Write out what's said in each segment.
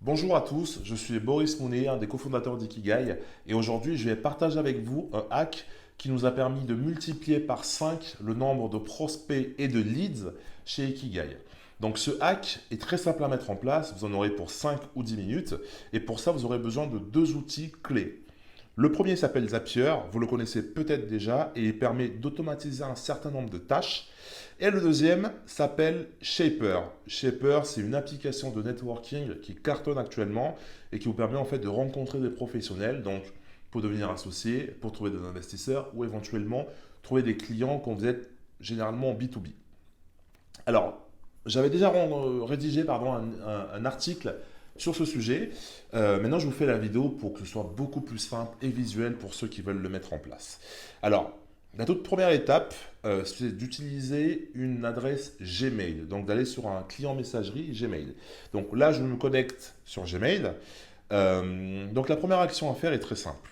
Bonjour à tous, je suis Boris Mounet, un des cofondateurs d'Ikigai, et aujourd'hui je vais partager avec vous un hack qui nous a permis de multiplier par 5 le nombre de prospects et de leads chez Ikigai. Donc ce hack est très simple à mettre en place, vous en aurez pour 5 ou 10 minutes, et pour ça vous aurez besoin de deux outils clés. Le premier s'appelle Zapier, vous le connaissez peut-être déjà, et il permet d'automatiser un certain nombre de tâches. Et le deuxième s'appelle Shaper. Shaper, c'est une application de networking qui cartonne actuellement et qui vous permet en fait de rencontrer des professionnels, donc pour devenir associé, pour trouver des investisseurs ou éventuellement trouver des clients quand vous êtes généralement en B2B. Alors, j'avais déjà rédigé un article sur ce sujet. Maintenant, je vous fais la vidéo pour que ce soit beaucoup plus simple et visuel pour ceux qui veulent le mettre en place. Alors, la toute première étape, c'est d'utiliser une adresse Gmail. Donc, d'aller sur un client messagerie Gmail. Donc là, je me connecte sur Gmail. Donc, la première action à faire est très simple.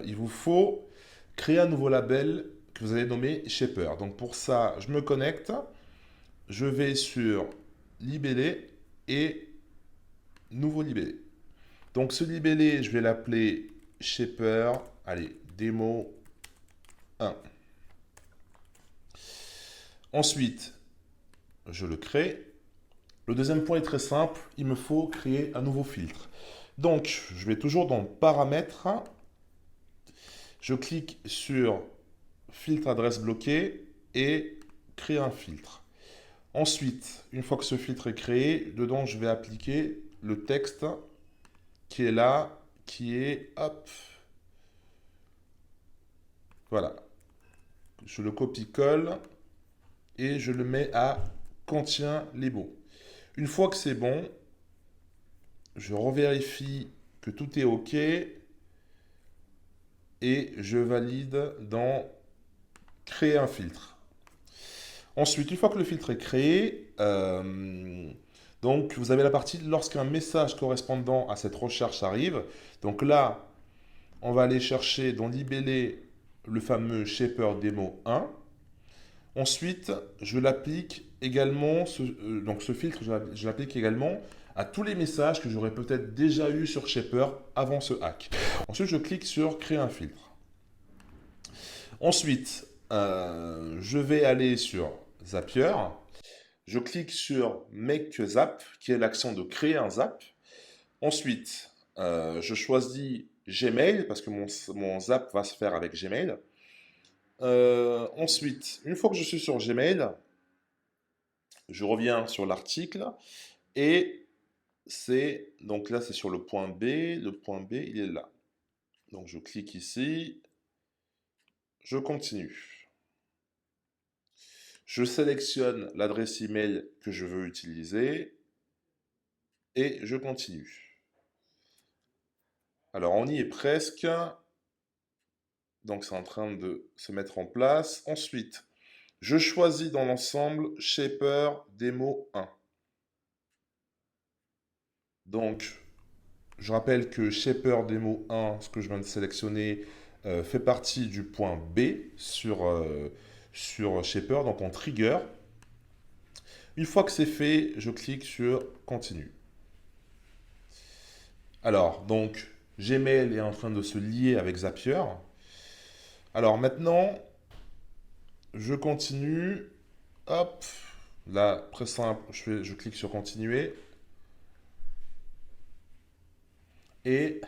Il vous faut créer un nouveau label que vous allez nommer Shaper. Donc, pour ça, je me connecte. Je vais sur libellé et nouveau libellé. Donc ce libellé, je vais l'appeler Shaper, allez, démo 1. Ensuite, je le crée. Le deuxième point est très simple, il me faut créer un nouveau filtre. Donc, je vais toujours dans paramètres, je clique sur filtre adresse bloquée et créer un filtre. Ensuite, une fois que ce filtre est créé, dedans, je vais appliquer le texte qui est là, qui est, hop, voilà. Je le copie-colle et je le mets à contient les mots. Une fois que c'est bon, je revérifie que tout est OK et je valide dans créer un filtre. Ensuite, une fois que le filtre est créé, donc vous avez la partie lorsqu'un message correspondant à cette recherche arrive. Donc là, on va aller chercher dans libellé le fameux Shaper Demo 1. Ensuite, je l'applique également, donc ce filtre, je l'applique également à tous les messages que j'aurais peut-être déjà eu sur Shaper avant ce hack. Ensuite, je clique sur créer un filtre. Ensuite, je vais aller sur Zapier. Je clique sur Make Zap, qui est l'action de créer un zap. Ensuite, je choisis Gmail, parce que mon zap va se faire avec Gmail. Ensuite, une fois que je suis sur Gmail, je reviens sur l'article et donc là c'est sur le point B, le point B il est là. Donc je clique ici, je continue. Je sélectionne l'adresse email que je veux utiliser et je continue. Alors on y est presque, donc c'est en train de se mettre en place. Ensuite, je choisis dans l'ensemble Shaper Demo 1. Donc je rappelle que Shaper Demo 1, ce que je viens de sélectionner, fait partie du point B sur Shaper, donc en trigger. Une fois que c'est fait, je clique sur Continue. Alors, donc, Gmail est en train de se lier avec Zapier. Alors maintenant, je continue. Hop, là, très simple, je clique sur Continuer. Et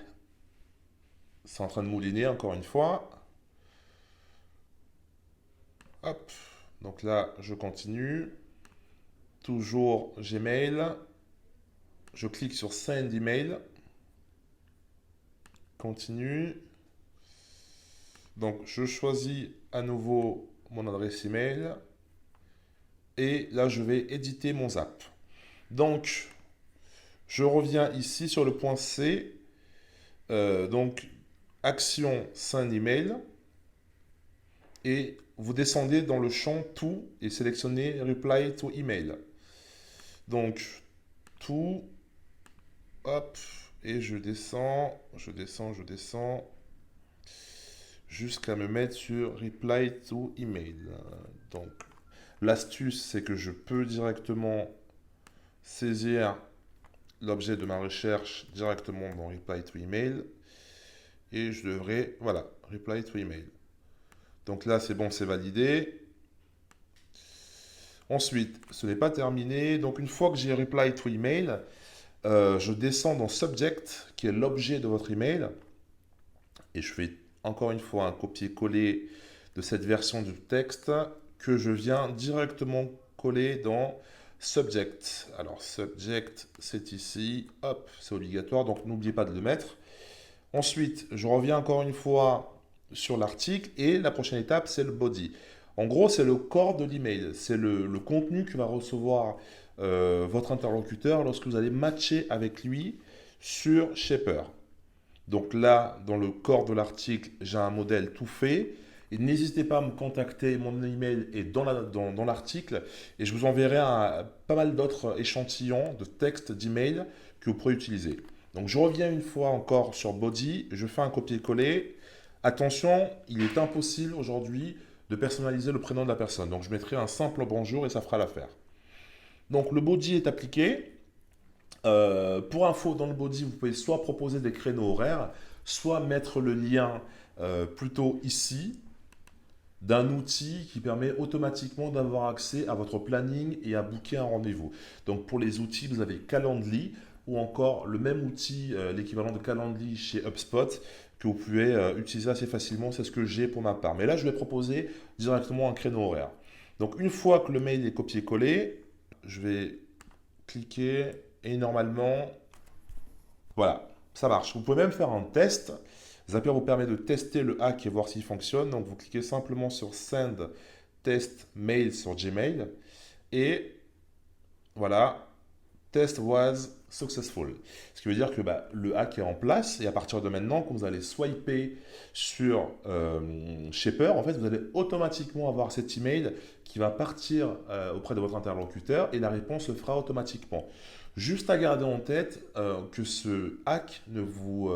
c'est en train de mouliner encore une fois. Hop, donc là, je continue. Toujours Gmail. Je clique sur Send Email. Continue. Donc, je choisis à nouveau mon adresse email. Et là, je vais éditer mon zap. Donc, je reviens ici sur le point C. Donc, action Send Email. Et vous descendez dans le champ tout et sélectionnez Reply to Email. Donc, tout. Hop. Et je descends, je descends, je descends. Jusqu'à me mettre sur Reply to Email. Donc, l'astuce, c'est que je peux directement saisir l'objet de ma recherche directement dans Reply to Email. Et je devrais, voilà, Reply to Email. Donc là, c'est bon, c'est validé. Ensuite, ce n'est pas terminé. Donc une fois que j'ai Reply to Email, je descends dans Subject, qui est l'objet de votre email. Et je fais encore une fois un copier-coller de cette version du texte que je viens directement coller dans Subject. Alors Subject, c'est ici. Hop, c'est obligatoire, donc n'oubliez pas de le mettre. Ensuite, je reviens encore une fois sur l'article et la prochaine étape, c'est le body. En gros, c'est le corps de l'email. C'est le contenu que va recevoir votre interlocuteur lorsque vous allez matcher avec lui sur Shaper. Donc là, dans le corps de l'article, j'ai un modèle tout fait. Et n'hésitez pas à me contacter, mon email est dans l'article. Et je vous enverrai pas mal d'autres échantillons de textes d'email que vous pourrez utiliser. Donc je reviens une fois encore sur Body, je fais un copier-coller. Attention, il est impossible aujourd'hui de personnaliser le prénom de la personne. Donc je mettrai un simple bonjour et ça fera l'affaire. Donc le Body est appliqué. Pour info, dans le body, vous pouvez soit proposer des créneaux horaires, soit mettre le lien plutôt ici d'un outil qui permet automatiquement d'avoir accès à votre planning et à booker un rendez-vous. Donc pour les outils, vous avez Calendly ou encore le même outil, l'équivalent de Calendly chez HubSpot, que vous pouvez utiliser assez facilement. C'est ce que j'ai pour ma part. Mais là, je vais proposer directement un créneau horaire. Donc une fois que le mail est copié-collé, je vais cliquer et normalement, voilà, ça marche. Vous pouvez même faire un test. Zapier vous permet de tester le hack et voir s'il fonctionne. Donc vous cliquez simplement sur Send Test Mail sur Gmail et voilà, Test was successful. Ce qui veut dire que le hack est en place et à partir de maintenant, quand vous allez swiper sur Shaper, en fait, vous allez automatiquement avoir cet email qui va partir auprès de votre interlocuteur et la réponse se fera automatiquement. Juste à garder en tête que ce hack ne vous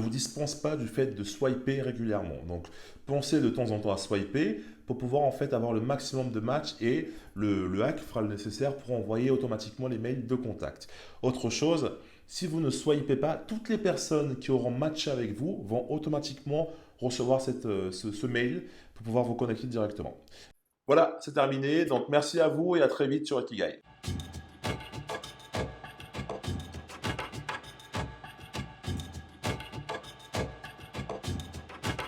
dispense pas du fait de swiper régulièrement. Donc, pensez de temps en temps à swiper pour pouvoir en fait avoir le maximum de matchs et le hack fera le nécessaire pour envoyer automatiquement les mails de contact. Autre chose, si vous ne swipez pas, toutes les personnes qui auront matché avec vous vont automatiquement recevoir ce mail pour pouvoir vous connecter directement. Voilà, c'est terminé. Donc, merci à vous et à très vite sur Ikigai.